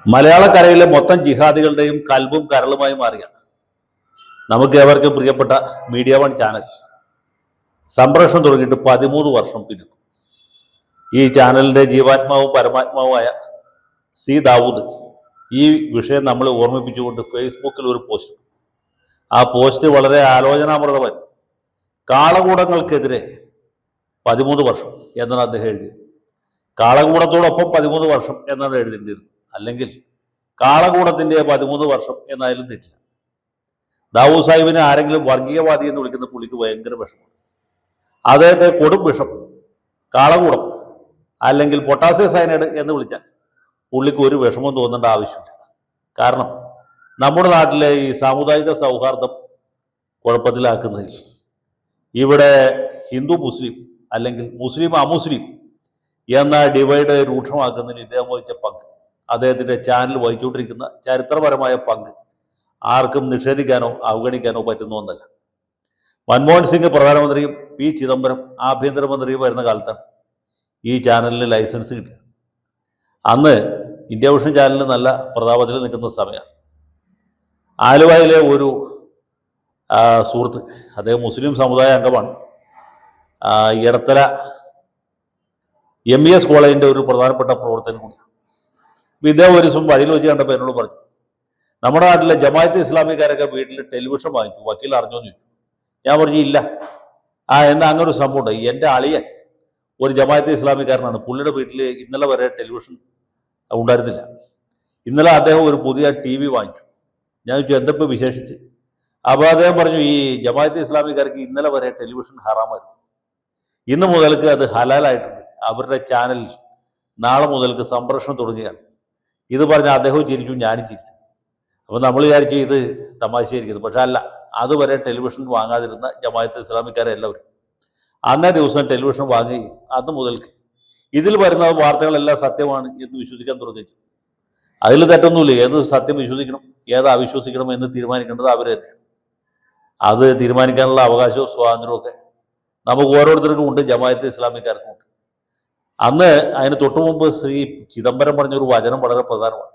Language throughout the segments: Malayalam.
മലയാളക്കരയിലെ മൊത്തം ജിഹാദികളുടെയും കൽബും കരളുമായി മാറിയ നമുക്ക് ഏവർക്കും പ്രിയപ്പെട്ട മീഡിയ വൺ ചാനൽ സംപ്രേഷണം തുടങ്ങിയിട്ട് 13 വർഷം പിന്നിട്ടു. ഈ ചാനലിന്റെ ജീവാത്മാവും പരമാത്മാവുമായ സി ദാവൂദ് ഈ വിഷയം നമ്മൾ ഓർമ്മിപ്പിച്ചുകൊണ്ട് ഫേസ്ബുക്കിൽ ഒരു പോസ്റ്റ്. ആ പോസ്റ്റ് വളരെ ആലോചനാമൃതവൻ. കാളകൂടങ്ങൾക്കെതിരെ 13 വർഷം എന്നാണ് അദ്ദേഹം എഴുതിയത്. കാളകൂടത്തോടൊപ്പം 13 വർഷം എന്നാണ് എഴുതേണ്ടിയിരുന്നത്. അല്ലെങ്കിൽ കാളകൂടത്തിന്റെ 13 വർഷം എന്നായാലും തെറ്റില്ല. ദാവൂദ് സാഹിബിനെ ആരെങ്കിലും വർഗീയവാദി എന്ന് വിളിക്കുന്ന പുള്ളിക്ക് ഭയങ്കര വിഷമം. അദ്ദേഹത്തെ കൊടും വിഷം, കാളകൂടം അല്ലെങ്കിൽ പൊട്ടാസ്യം സയനൈഡ് എന്ന് വിളിച്ചാൽ പുള്ളിക്ക് ഒരു വിഷമം തോന്നേണ്ട ആവശ്യമില്ല. കാരണം നമ്മുടെ നാട്ടിലെ ഈ സാമുദായിക സൗഹാർദ്ദം കുഴപ്പത്തിലാക്കുന്നതിൽ, ഇവിടെ ഹിന്ദു മുസ്ലിം അല്ലെങ്കിൽ മുസ്ലിം അമുസ്ലിം എന്ന ഡിവൈഡ് രൂക്ഷമാക്കുന്നതിൽ ഇദ്ദേഹം വഹിച്ച പങ്ക്, അദ്ദേഹത്തിൻ്റെ ചാനൽ വഹിച്ചുകൊണ്ടിരിക്കുന്ന ചരിത്രപരമായ പങ്ക് ആർക്കും നിഷേധിക്കാനോ അവഗണിക്കാനോ പറ്റുന്ന ഒന്നല്ല. മൻമോഹൻ സിംഗ് പ്രധാനമന്ത്രിയും പി ചിദംബരം ആഭ്യന്തരമന്ത്രിയും വരുന്ന കാലത്താണ് ഈ ചാനലിന് ലൈസൻസ് കിട്ടിയത്. അന്ന് ഇന്ത്യ വിഷൻ ചാനലിന് നല്ല പ്രതാപത്തിൽ നിൽക്കുന്ന സമയമാണ്. ആലുവയിലെ ഒരു സുഹൃത്ത്, അദ്ദേഹം മുസ്ലിം സമുദായ അംഗമാണ്, എടത്തല MES കോളേജിൻ്റെ ഒരു പ്രധാനപ്പെട്ട പ്രവർത്തനം കൂടിയാണ്. ഇദ്ദേഹം ഒരു ദിവസം വഴിയിൽ വെച്ച് കണ്ടപ്പോൾ എന്നോട് പറഞ്ഞു, നമ്മുടെ നാട്ടിലെ ജമാഅത്ത് ഇസ്ലാമിക്കാരൊക്കെ വീട്ടിൽ ടെലിവിഷൻ വാങ്ങിച്ചു, വക്കീൽ അറിഞ്ഞോന്ന് ചോദിച്ചു. ഞാൻ പറഞ്ഞു ഇല്ല. എന്നാ അങ്ങനെ ഒരു സംഭവം ഉണ്ട്. എൻ്റെ അളിയൻ ഒരു ജമാഅത്ത് ഇസ്ലാമിക്കാരനാണ്, പുള്ളിയുടെ വീട്ടിൽ ഇന്നലെ വരെ ടെലിവിഷൻ ഉണ്ടായിരുന്നില്ല. ഇന്നലെ അദ്ദേഹം ഒരു പുതിയ TV വാങ്ങിച്ചു. ഞാൻ ചോദിച്ചു എന്തിപ്പോൾ വിശേഷിച്ച്? അപ്പോൾ അദ്ദേഹം പറഞ്ഞു ഈ ജമാഅത്ത് ഇസ്ലാമിക്കാർക്ക് ഇന്നലെ വരെ ടെലിവിഷൻ ഹറാമായിരുന്നു, ഇന്ന് മുതൽക്ക് അത് ഹലാലായിട്ടുണ്ട്, അവരുടെ ചാനൽ നാളെ മുതൽക്ക് സംപ്രേഷണം തുടങ്ങുകയാണ്. ഇത് പറഞ്ഞ അദ്ദേഹവും ചിരിച്ചു, ഞാനും ചിരിച്ചു. അപ്പോൾ നമ്മൾ വിചാരിച്ചു ഇത് തമാശയായിരിക്കുന്നത്. പക്ഷെ അല്ല, അതുവരെ ടെലിവിഷൻ വാങ്ങാതിരുന്ന ജമാഅത്ത് ഇസ്ലാമിക്കാരെ എല്ലാവരും അന്നേ ദിവസം ടെലിവിഷൻ വാങ്ങുകയും അന്ന് മുതൽക്ക് ഇതിൽ വരുന്ന വാർത്തകളെല്ലാം സത്യമാണ് എന്ന് വിശ്വസിക്കാൻ തുടങ്ങുകയും. അതിൽ തെറ്റൊന്നുമില്ല. ഏത് സത്യം വിശ്വസിക്കണം ഏത് അവിശ്വസിക്കണം എന്ന് തീരുമാനിക്കേണ്ടത് അവർ തന്നെയാണ്. അത് തീരുമാനിക്കാനുള്ള അവകാശവും സ്വാതന്ത്ര്യവും ഒക്കെ നമുക്ക് ഓരോരുത്തർക്കും ഉണ്ട്, ജമാഅത്ത് ഇസ്ലാമിക്കാർക്കും ഉണ്ട്. അന്ന് അതിന് തൊട്ടു മുമ്പ് ശ്രീ ചിദംബരം പറഞ്ഞൊരു വചനം വളരെ പ്രധാനമാണ്.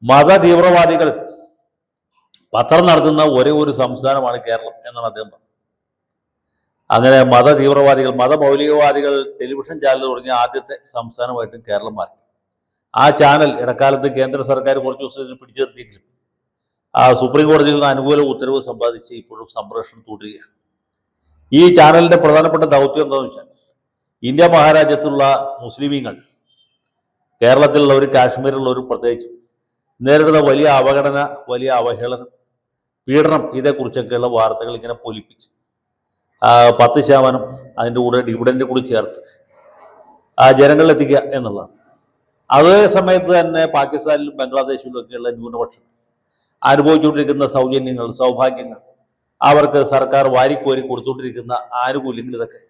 മത തീവ്രവാദികൾ പത്രം നടത്തുന്ന ഒരേ ഒരു സംസ്ഥാനമാണ് കേരളം എന്നാണ് അദ്ദേഹം പറഞ്ഞത്. അങ്ങനെ മത തീവ്രവാദികൾ, മതമൗലികവാദികൾ ടെലിവിഷൻ ചാനൽ തുടങ്ങിയ ആദ്യത്തെ സംസ്ഥാനമായിട്ട് കേരളം മാറി. ആ ചാനൽ ഇടക്കാലത്ത് കേന്ദ്ര സർക്കാർ കുറച്ച് ദിവസത്തിന് പിടിച്ചു നിർത്തിയെങ്കിലും സുപ്രീം കോടതിയിൽ നിന്ന് അനുകൂല ഉത്തരവ് സമ്പാദിച്ച് ഇപ്പോഴും സംപ്രേഷണം തുടരുകയാണ്. ഈ ചാനലിന്റെ പ്രധാനപ്പെട്ട ദൗത്യം എന്താണെന്ന് വെച്ചാൽ, ഇന്ത്യ മഹാരാജ്യത്തുള്ള മുസ്ലിമീങ്ങൾ, കേരളത്തിലുള്ളവർ, കാശ്മീരിലുള്ളവർ പ്രത്യേകിച്ച് നേരിടുന്ന വലിയ അവഗണന, വലിയ അവഹേളനം, പീഡനം, ഇതേക്കുറിച്ചൊക്കെയുള്ള വാർത്തകൾ ഇങ്ങനെ പൊലിപ്പിച്ച് 10% അതിൻ്റെ കൂടെ ഡിവിഡൻഡ് കൂടി ചേർത്ത് ജനങ്ങളിലെത്തിക്കുക എന്നുള്ളതാണ്. അതേ സമയത്ത് തന്നെ പാകിസ്ഥാനിലും ബംഗ്ലാദേശിലും ഒക്കെയുള്ള ന്യൂനപക്ഷം അനുഭവിച്ചുകൊണ്ടിരിക്കുന്ന സൗജന്യങ്ങൾ, സൗഭാഗ്യങ്ങൾ, അവർക്ക് സർക്കാർ വാരിക്കോരി കൊടുത്തുകൊണ്ടിരിക്കുന്ന ആനുകൂല്യങ്ങൾ, ഇതൊക്കെ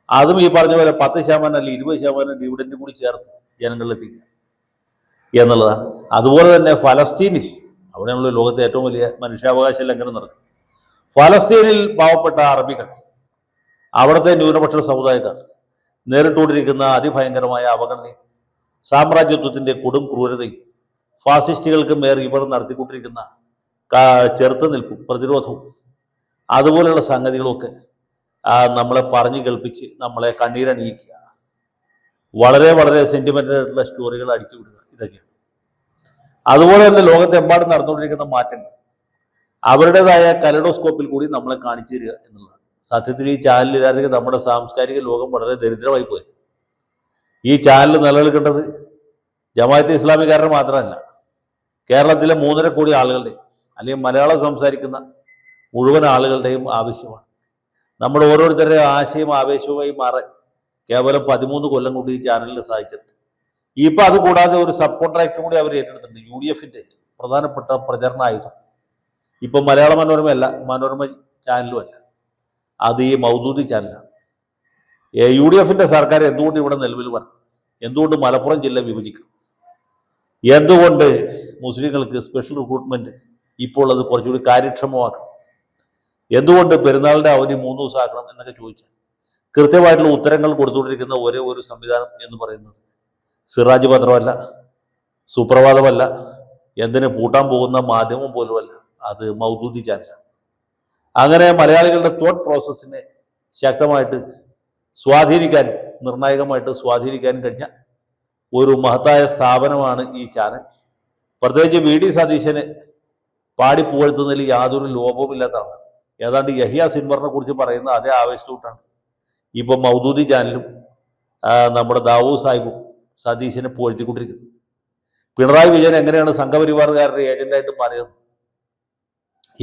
അതും ഈ പറഞ്ഞ പോലെ 10% അല്ലെങ്കിൽ 20% ഡിവിഡൻഡ് കൂടി ചേർത്ത് ജനങ്ങളിലെത്തിക്കുക എന്നുള്ളതാണ്. അതുപോലെ തന്നെ ഫലസ്തീനിൽ, അവിടെയുള്ള ലോകത്തെ ഏറ്റവും വലിയ മനുഷ്യാവകാശ ലംഘനം നടക്കും. ഫലസ്തീനിൽ പാവപ്പെട്ട അറബികൾ, അവിടുത്തെ ന്യൂനപക്ഷ സമുദായക്കാർ നേരിട്ടുകൊണ്ടിരിക്കുന്ന അതിഭയങ്കരമായ അവഗണനയും സാമ്രാജ്യത്വത്തിൻ്റെ കൊടും ക്രൂരതയും ഫാസിസ്റ്റുകൾക്ക് മേൽ ഇവർ നടത്തിക്കൊണ്ടിരിക്കുന്ന ചെറുത്തുനിൽപ്പും പ്രതിരോധവും അതുപോലെയുള്ള സംഗതികളൊക്കെ നമ്മളെ പറഞ്ഞു കേൾപ്പിച്ച് നമ്മളെ കണ്ണീരണിയിക്കുക, വളരെ വളരെ സെന്റിമെന്റൽ ആയിട്ടുള്ള സ്റ്റോറികൾ അടിച്ചു വിടുക, ഇതൊക്കെയാണ്. അതുപോലെ തന്നെ ലോകത്തെമ്പാടും നടന്നുകൊണ്ടിരിക്കുന്ന മാറ്റങ്ങൾ അവരുടേതായ കലഡോസ്കോപ്പിൽ കൂടി നമ്മളെ കാണിച്ചു തരിക എന്നുള്ളതാണ്. സത്യത്തിൽ ഈ ചാനലില്ലാതെ നമ്മുടെ സാംസ്കാരിക ലോകം വളരെ ദരിദ്രമായി പോയി. ഈ ചാനൽ നിലനിൽക്കേണ്ടത് ജമാഅത്തെ ഇസ്ലാമിക്കാരുടെ മാത്രമല്ല, കേരളത്തിലെ 3.5 കോടി ആളുകളുടെയും അല്ലെങ്കിൽ മലയാളം സംസാരിക്കുന്ന മുഴുവൻ ആളുകളുടെയും ആവശ്യമാണ്. നമ്മുടെ ഓരോരുത്തരുടെ ആശയം ആവേശവുമായി മാറാൻ കേവലം 13 കൊല്ലം കൊണ്ട് ഈ ചാനലിന് സാധിച്ചിട്ടുണ്ട്. ഇപ്പം അതുകൂടാതെ ഒരു സബ് കോൺട്രാക്ട് കൂടി അവർ ഏറ്റെടുത്തിട്ടുണ്ട്. UDFന്റെ പ്രധാനപ്പെട്ട പ്രചരണ ആയുധം ഇപ്പം മലയാള മനോരമയല്ല, മനോരമ ചാനലും അല്ല, അത് ഈ മൗദൂദി ചാനലാണ്. UDFന്റെ സർക്കാർ എന്തുകൊണ്ട് ഇവിടെ നിലവിൽ വരണം? എന്തുകൊണ്ട് മലപ്പുറം ജില്ല വിഭജിക്കണം? എന്തുകൊണ്ട് മുസ്ലിങ്ങൾക്ക് സ്പെഷ്യൽ റിക്രൂട്ട്മെന്റ് ഇപ്പോൾ അത് കുറച്ചുകൂടി കാര്യക്ഷമമാക്കണം? എന്തുകൊണ്ട് പെരുന്നാളിന്റെ അവധി 3 ദിവസം ആക്കണം എന്നൊക്കെ ചോദിച്ചാൽ കൃത്യമായിട്ടുള്ള ഉത്തരങ്ങൾ കൊടുത്തുകൊണ്ടിരിക്കുന്ന ഒരേ ഒരു സംവിധാനം എന്ന് പറയുന്നത് സിറാജ് പത്രമല്ല, സുപ്രഭാതമല്ല, എന്തിന് പൂട്ടാൻ പോകുന്ന മാധ്യമം പോലുമല്ല, അത് മൗദൂദി ചാനലാണ്. അങ്ങനെ മലയാളികളുടെ തോട്ട് പ്രോസസ്സിനെ ശക്തമായിട്ട് സ്വാധീനിക്കാനും നിർണായകമായിട്ട് സ്വാധീനിക്കാനും കഴിഞ്ഞ ഒരു മഹത്തായ സ്ഥാപനമാണ് ഈ ചാനൽ. പ്രത്യേകിച്ച് വി ഡി സതീശനെ പാടിപ്പുകഴ്ത്തുന്നതിൽ യാതൊരു ലോപവുമില്ലാത്തതാണ്. ഏതാണ്ട് യഹിയ സിൻവറിനെ കുറിച്ച് പറയുന്ന അതേ ആവേശത്തോട്ടാണ് ഇപ്പം മൗദൂദി ചാനലും നമ്മുടെ ദാവൂദ് സാഹിബും സതീശനെ പുകഴ്ത്തിക്കൊണ്ടിരിക്കുന്നത്. പിണറായി വിജയൻ എങ്ങനെയാണ് സംഘപരിവാറുകാരുടെ ഏജന്റായിട്ട് മാറിയത്,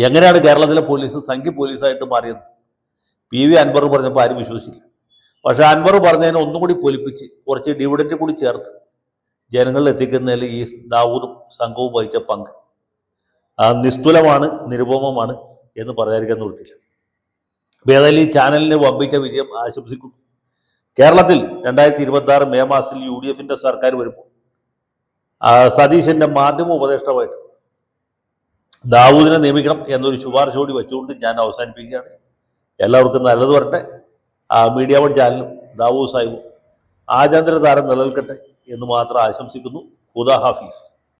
എങ്ങനെയാണ് കേരളത്തിലെ പോലീസ് സംഘി പോലീസായിട്ട് മാറിയത്, പി വി അൻവർ പറഞ്ഞപ്പോൾ ആരും വിശ്വസിച്ചില്ല. പക്ഷെ അൻവർ പറഞ്ഞതിനെ ഒന്നും കൂടി പൊലിപ്പിച്ച് കുറച്ച് ഡിവിഡൻറ്റ് കൂടി ചേർത്ത് ജനങ്ങളിൽ എത്തിക്കുന്നതിൽ ഈ ദാവൂദും സംഘവും വഹിച്ച പങ്ക് നിസ്തുലമാണ്, നിരുപമമാണ് എന്ന് പറയാതിരിക്കാൻ നിവൃത്തിയില്ല. അപ്പോൾ ഏതായാലും ഈ ചാനലിന് വമ്പിച്ച വിജയം ആശംസിക്കുന്നു. കേരളത്തിൽ 2026 മെയ് മാസത്തിൽ UDF സർക്കാർ വരുമ്പോൾ സതീശൻ്റെ മാധ്യമ ഉപദേഷ്ടാവായിട്ട് ദാവൂദിനെ നിയമിക്കണം എന്നൊരു ശുപാർശ കൂടി വെച്ചുകൊണ്ട് ഞാൻ അവസാനിപ്പിക്കുകയാണ്. എല്ലാവർക്കും നല്ലത് വരട്ടെ. മീഡിയ വൺ ചാനലും ദാവൂദ് സാഹിബും ആജാന്തര താരം നിലനിൽക്കട്ടെ എന്ന് മാത്രം ആശംസിക്കുന്നു. ഖുദാ ഹാഫീസ്.